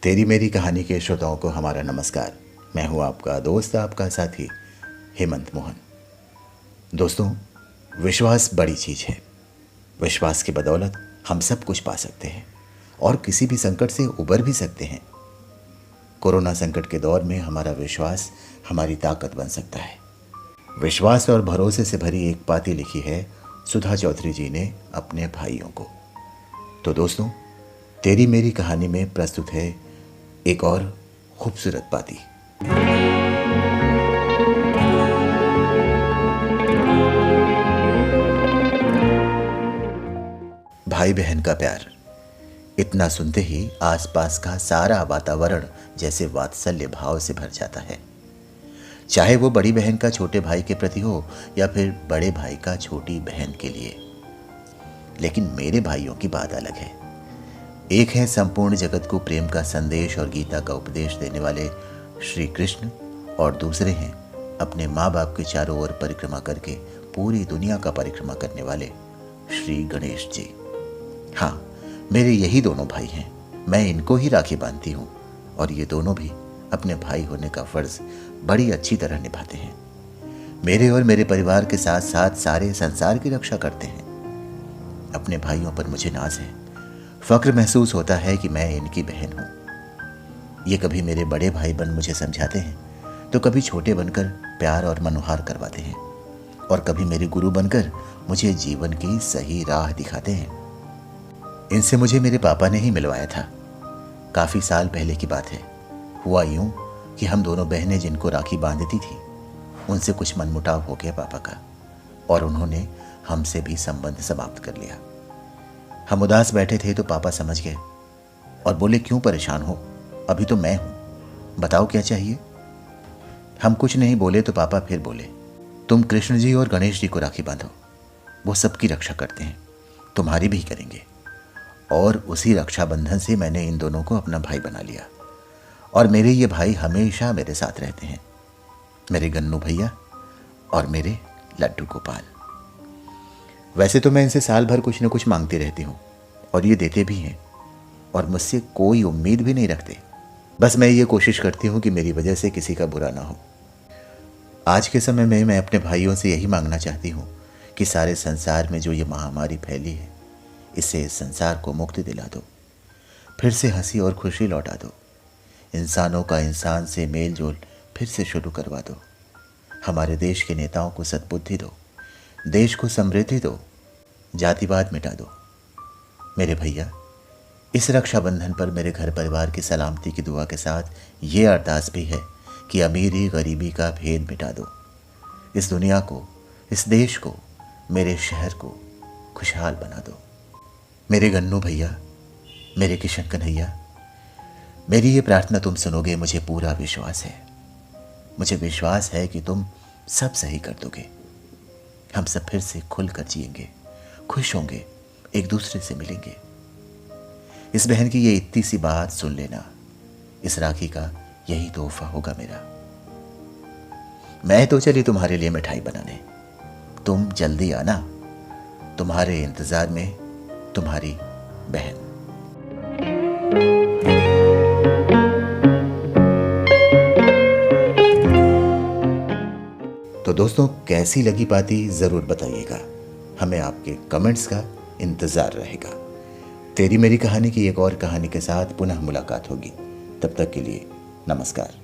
तेरी मेरी कहानी के श्रोताओं को हमारा नमस्कार। मैं हूं आपका दोस्त, आपका साथी हेमंत मोहन। दोस्तों, विश्वास बड़ी चीज़ है। विश्वास की बदौलत हम सब कुछ पा सकते हैं और किसी भी संकट से उबर भी सकते हैं। कोरोना संकट के दौर में हमारा विश्वास हमारी ताकत बन सकता है। विश्वास और भरोसे से भरी एक पाती लिखी है सुधा चौधरी जी ने अपने भाइयों को। तो दोस्तों, तेरी मेरी कहानी में प्रस्तुत है एक और खूबसूरत पाती। भाई बहन का प्यार। इतना सुनते ही आसपास का सारा वातावरण जैसे वात्सल्य भाव से भर जाता है। चाहे वो बड़ी बहन का छोटे भाई के प्रति हो या फिर बड़े भाई का छोटी बहन के लिए। लेकिन मेरे भाइयों की बात अलग है। एक है संपूर्ण जगत को प्रेम का संदेश और गीता का उपदेश देने वाले श्री कृष्ण, और दूसरे हैं अपने माँ बाप के चारों ओर परिक्रमा करके पूरी दुनिया का परिक्रमा करने वाले श्री गणेश जी। हाँ, मेरे यही दोनों भाई हैं। मैं इनको ही राखी बांधती हूँ और ये दोनों भी अपने भाई होने का फर्ज बड़ी अच्छी तरह निभाते हैं। मेरे और मेरे परिवार के साथ साथ सारे संसार की रक्षा करते हैं। अपने भाइयों पर मुझे नाज है, फक्र महसूस होता है कि मैं इनकी बहन हूँ। ये कभी मेरे बड़े भाई बन मुझे समझाते हैं तो कभी छोटे बनकर प्यार और मनोहार करवाते हैं, और कभी मेरे गुरु बनकर मुझे जीवन की सही राह दिखाते हैं। इनसे मुझे मेरे पापा ने ही मिलवाया था। काफ़ी साल पहले की बात है। हुआ यूं कि हम दोनों बहनें जिनको राखी बांधती थी, उनसे कुछ मनमुटाव हो गया पापा का, और उन्होंने हमसे भी संबंध समाप्त कर लिया। हम उदास बैठे थे तो पापा समझ गए और बोले, क्यों परेशान हो, अभी तो मैं हूं, बताओ क्या चाहिए। हम कुछ नहीं बोले तो पापा फिर बोले, तुम कृष्ण जी और गणेश जी को राखी बांधो, वो सबकी रक्षा करते हैं, तुम्हारी भी करेंगे। और उसी रक्षाबंधन से मैंने इन दोनों को अपना भाई बना लिया, और मेरे ये भाई हमेशा मेरे साथ रहते हैं, मेरे गन्नू भैया और मेरे लड्डू गोपाल। वैसे तो मैं इनसे साल भर कुछ न कुछ मांगती रहती हूँ और ये देते भी हैं, और मुझसे कोई उम्मीद भी नहीं रखते। बस मैं ये कोशिश करती हूँ कि मेरी वजह से किसी का बुरा ना हो। आज के समय में मैं अपने भाइयों से यही मांगना चाहती हूँ कि सारे संसार में जो ये महामारी फैली है, इससे इस संसार को मुक्ति दिला दो, फिर से हंसी और खुशी लौटा दो, इंसानों का इंसान से मेल जोल फिर से शुरू करवा दो, हमारे देश के नेताओं को सद्बुद्धि दो, देश को समृद्धि दो, जातिवाद मिटा दो। मेरे भैया, इस रक्षाबंधन पर मेरे घर परिवार की सलामती की दुआ के साथ ये अरदास भी है कि अमीरी गरीबी का भेद मिटा दो, इस दुनिया को, इस देश को, मेरे शहर को खुशहाल बना दो। मेरे गन्नू भैया, मेरे किशन कन्हैया, मेरी ये प्रार्थना तुम सुनोगे, मुझे पूरा विश्वास है। मुझे विश्वास है कि तुम सब सही कर दोगे। हम सब फिर से खुलकर जिएंगे, खुश होंगे, एक दूसरे से मिलेंगे। इस बहन की ये इतनी सी बात सुन लेना, इस राखी का यही तोहफा होगा मेरा। मैं तो चली तुम्हारे लिए मिठाई बनाने, तुम जल्दी आना। तुम्हारे इंतजार में तुम्हारी बहन। तो दोस्तों, कैसी लगी पाती ज़रूर बताइएगा। हमें आपके कमेंट्स का इंतज़ार रहेगा। तेरी मेरी कहानी की एक और कहानी के साथ पुनः मुलाकात होगी। तब तक के लिए नमस्कार।